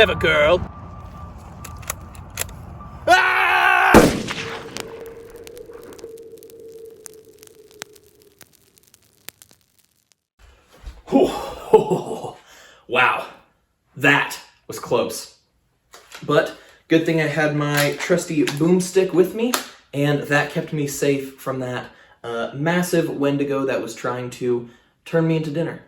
clever girl. Ah! Wow, that was close. But good thing I had my trusty boomstick with me, and that kept me safe from that massive Wendigo that was trying to turn me into dinner.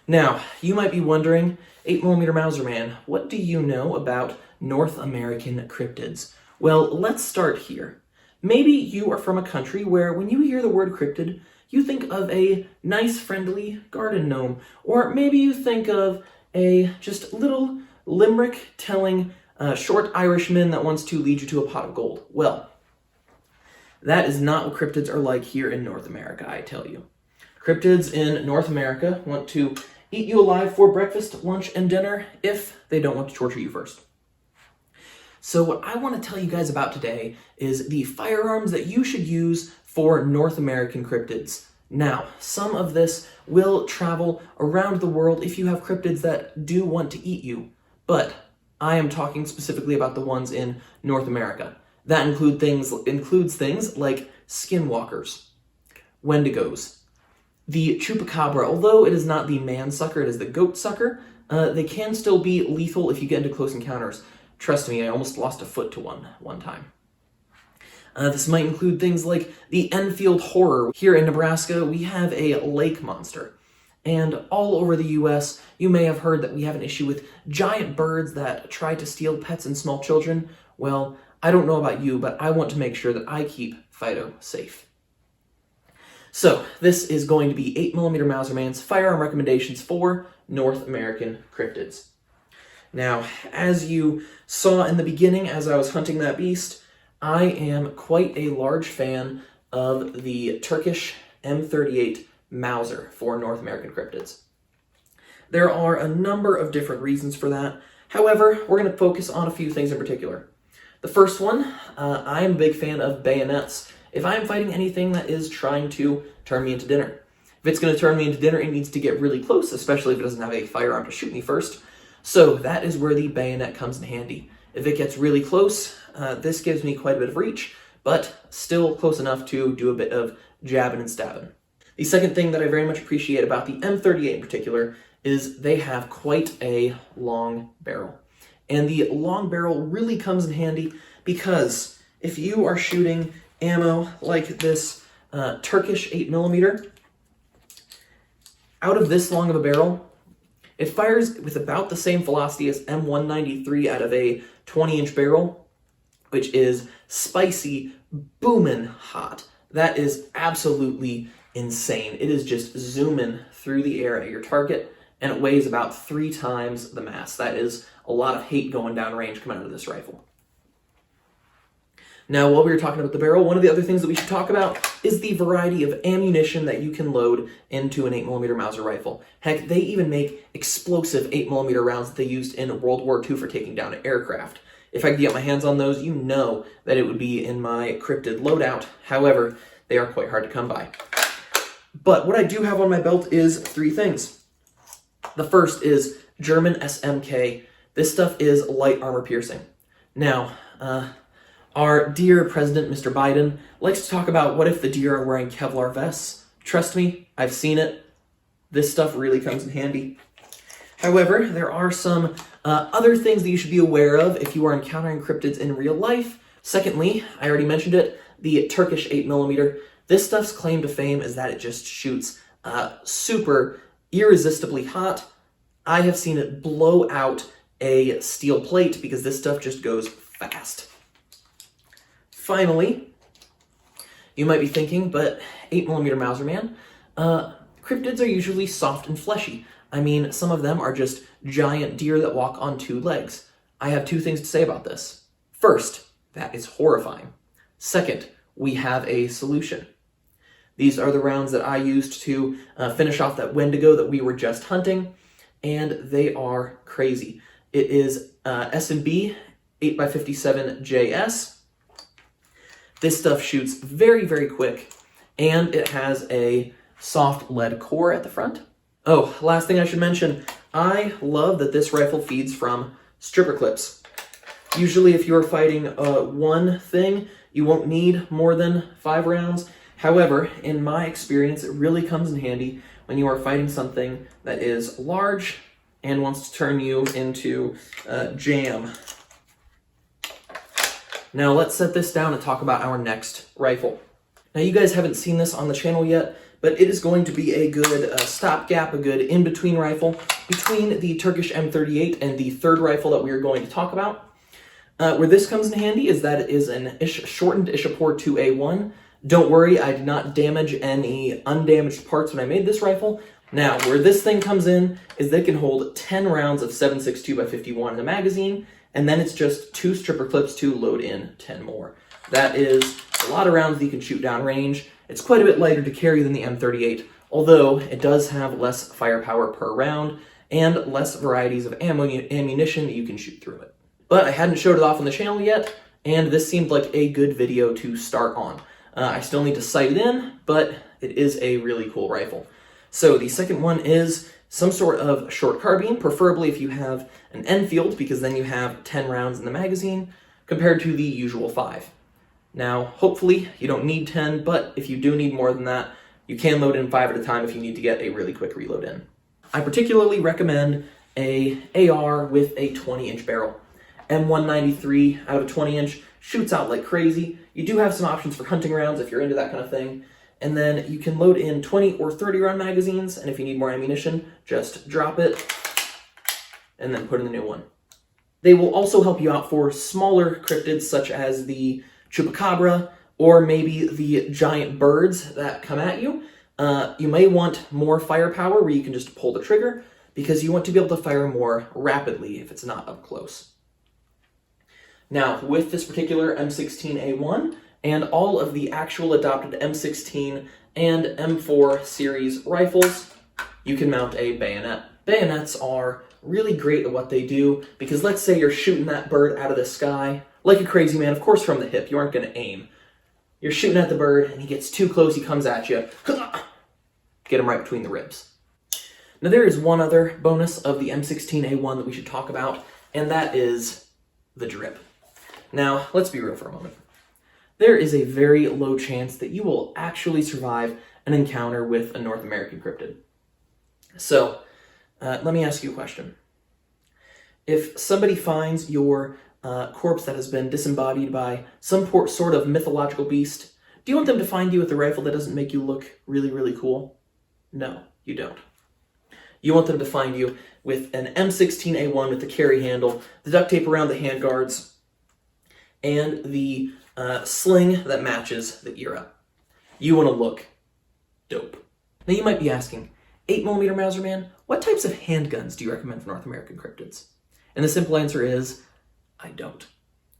Now, you might be wondering, 8mm Mauser Man, what do you know about North American cryptids? Well, let's start here. Maybe you are from a country where when you hear the word cryptid, you think of a nice, friendly garden gnome, or maybe you think of a just little limerick telling short Irishman that wants to lead you to a pot of gold. Well, that is not what cryptids are like here in North America, I tell you. Cryptids in North America want to eat you alive for breakfast, lunch, and dinner if they don't want to torture you first. So what I want to tell you guys about today is the firearms that you should use for North American cryptids. Now, some of this will travel around the world if you have cryptids that do want to eat you, but I am talking specifically about the ones in North America. That includes things like skinwalkers, wendigos, the chupacabra. Although it is not the man sucker, it is the goat sucker, they can still be lethal if you get into close encounters. Trust me, I almost lost a foot to one time. This might include things like the Enfield Horror. Here in Nebraska, we have a lake monster. And all over the US, you may have heard that we have an issue with giant birds that try to steal pets and small children. Well, I don't know about you, but I want to make sure that I keep Fido safe. So, this is going to be 8mm Mauser Man's firearm recommendations for North American cryptids. Now, as you saw in the beginning as I was hunting that beast, I am quite a large fan of the Turkish M38 Mauser for North American cryptids. There are a number of different reasons for that. However, we're going to focus on a few things in particular. The first one, I'm a big fan of bayonets. If I'm fighting anything that is trying to turn me into dinner. If it's going to turn me into dinner, it needs to get really close, especially if it doesn't have a firearm to shoot me first. So that is where the bayonet comes in handy. If it gets really close, this gives me quite a bit of reach, but still close enough to do a bit of jabbing and stabbing. The second thing that I very much appreciate about the M38 in particular is they have quite a long barrel. And the long barrel really comes in handy because if you are shooting ammo like this Turkish 8mm, out of this long of a barrel, it fires with about the same velocity as M193 out of a 20-inch barrel, which is spicy, booming hot. That is absolutely insane. It is just zooming through the air at your target, and it weighs about 3 times the mass. That is a lot of hate going down range coming out of this rifle. Now, while we were talking about the barrel, one of the other things that we should talk about is the variety of ammunition that you can load into an 8mm Mauser rifle. Heck, they even make explosive 8mm rounds that they used in World War II for taking down aircraft. If I could get my hands on those, you know that it would be in my cryptid loadout. However, they are quite hard to come by. But what I do have on my belt is 3 things. The first is German SMK. This stuff is light armor piercing. Now, our dear President, Mr. Biden, likes to talk about what if the deer are wearing Kevlar vests. Trust me, I've seen it. This stuff really comes in handy. However, there are some other things that you should be aware of if you are encountering cryptids in real life. Secondly, I already mentioned it, the Turkish 8mm. This stuff's claim to fame is that it just shoots super irresistibly hot. I have seen it blow out a steel plate because this stuff just goes fast. Finally, you might be thinking, but 8mm Mauser Man, cryptids are usually soft and fleshy. I mean, some of them are just giant deer that walk on 2 legs. I have 2 things to say about this. First, that is horrifying. Second, we have a solution. These are the rounds that I used to finish off that Wendigo that we were just hunting, and they are crazy. It is S&B 8x57JS. This stuff shoots very, very quick, and it has a soft lead core at the front. Oh, last thing I should mention, I love that this rifle feeds from stripper clips. Usually if you're fighting one thing, you won't need more than 5 rounds. However, in my experience, it really comes in handy when you are fighting something that is large and wants to turn you into jam. Now let's set this down and talk about our next rifle. Now you guys haven't seen this on the channel yet, but it is going to be a good stopgap, a good in-between rifle between the Turkish M38 and the third rifle that we are going to talk about. Where this comes in handy is that it is an shortened Isha Port 2A1. Don't worry, I did not damage any undamaged parts when I made this rifle. Now, where this thing comes in is that it can hold 10 rounds of 7.62 by 51 in the magazine, and then it's just 2 stripper clips to load in 10 more. That is a lot of rounds that you can shoot downrange. It's quite a bit lighter to carry than the M38, although it does have less firepower per round and less varieties of ammunition that you can shoot through it. But I hadn't showed it off on the channel yet, and this seemed like a good video to start on. I still need to sight it in, but it is a really cool rifle. So the second one is some sort of short carbine, preferably if you have an Enfield, because then you have 10 rounds in the magazine, compared to the usual 5. Now, hopefully you don't need 10, but if you do need more than that, you can load in 5 at a time if you need to get a really quick reload in. I particularly recommend a AR with a 20-inch barrel. M193 out of a 20-inch shoots out like crazy. You do have some options for hunting rounds if you're into that kind of thing. And then you can load in 20 or 30 round magazines, and if you need more ammunition, just drop it and then put in the new one. They will also help you out for smaller cryptids such as the chupacabra or maybe the giant birds that come at you. You may want more firepower where you can just pull the trigger because you want to be able to fire more rapidly if it's not up close. Now, with this particular M16A1 and all of the actual adopted M16 and M4 series rifles, you can mount a bayonet. Bayonets are really great at what they do because let's say you're shooting that bird out of the sky like a crazy man, of course from the hip, you aren't going to aim. You're shooting at the bird and he gets too close, he comes at you. Get him right between the ribs. Now there is one other bonus of the M16A1 that we should talk about, and that is the drip. Now, let's be real for a moment. There is a very low chance that you will actually survive an encounter with a North American cryptid. So, let me ask you a question. If somebody finds your corpse that has been disembodied by some sort of mythological beast, do you want them to find you with a rifle that doesn't make you look really, really cool? No, you don't. You want them to find you with an M16A1 with the carry handle, the duct tape around the handguards, and the sling that matches the era. You want to look dope. Now you might be asking, 8mm Mauser Man, what types of handguns do you recommend for North American cryptids? And the simple answer is, I don't.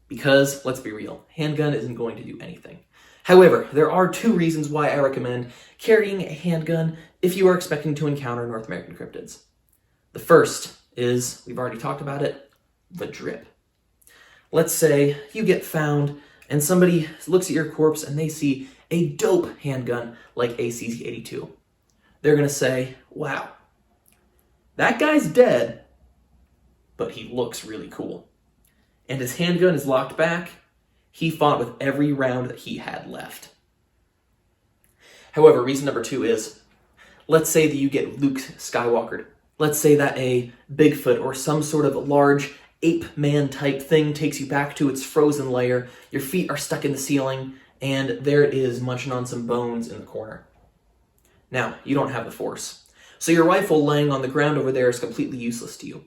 Because, let's be real, handgun isn't going to do anything. However, there are 2 reasons why I recommend carrying a handgun if you are expecting to encounter North American cryptids. The first is, we've already talked about it, the drip. Let's say you get found and somebody looks at your corpse and they see a dope handgun like a CZ82. They're going to say, wow, that guy's dead, but he looks really cool. And his handgun is locked back. He fought with every round that he had left. However, reason number 2 is, let's say that you get Luke Skywalkered. Let's say that a Bigfoot or some sort of large ape man type thing takes you back to its frozen lair, your feet are stuck in the ceiling, and there it is munching on some bones in the corner. Now, you don't have the force, so your rifle laying on the ground over there is completely useless to you.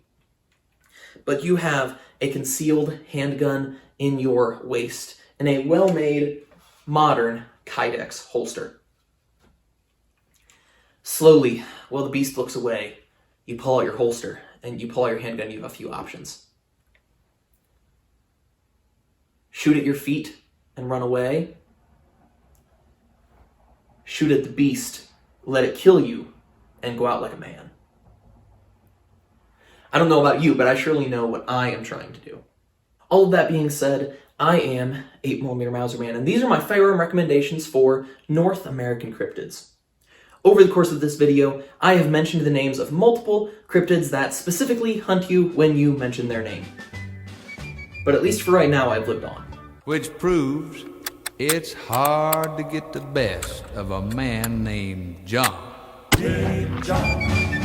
But you have a concealed handgun in your waist in a well-made, modern Kydex holster. Slowly, while the beast looks away, you pull out your holster and you pull out your handgun. You have a few options. Shoot at your feet and run away. Shoot at the beast, let it kill you, and go out like a man. I don't know about you, but I surely know what I am trying to do. All of that being said, I am 8mm Mauser Man, and these are my firearm recommendations for North American cryptids. Over the course of this video, I have mentioned the names of multiple cryptids that specifically hunt you when you mention their name. But at least for right now, I've lived on. Which proves it's hard to get the best of a man named John. John.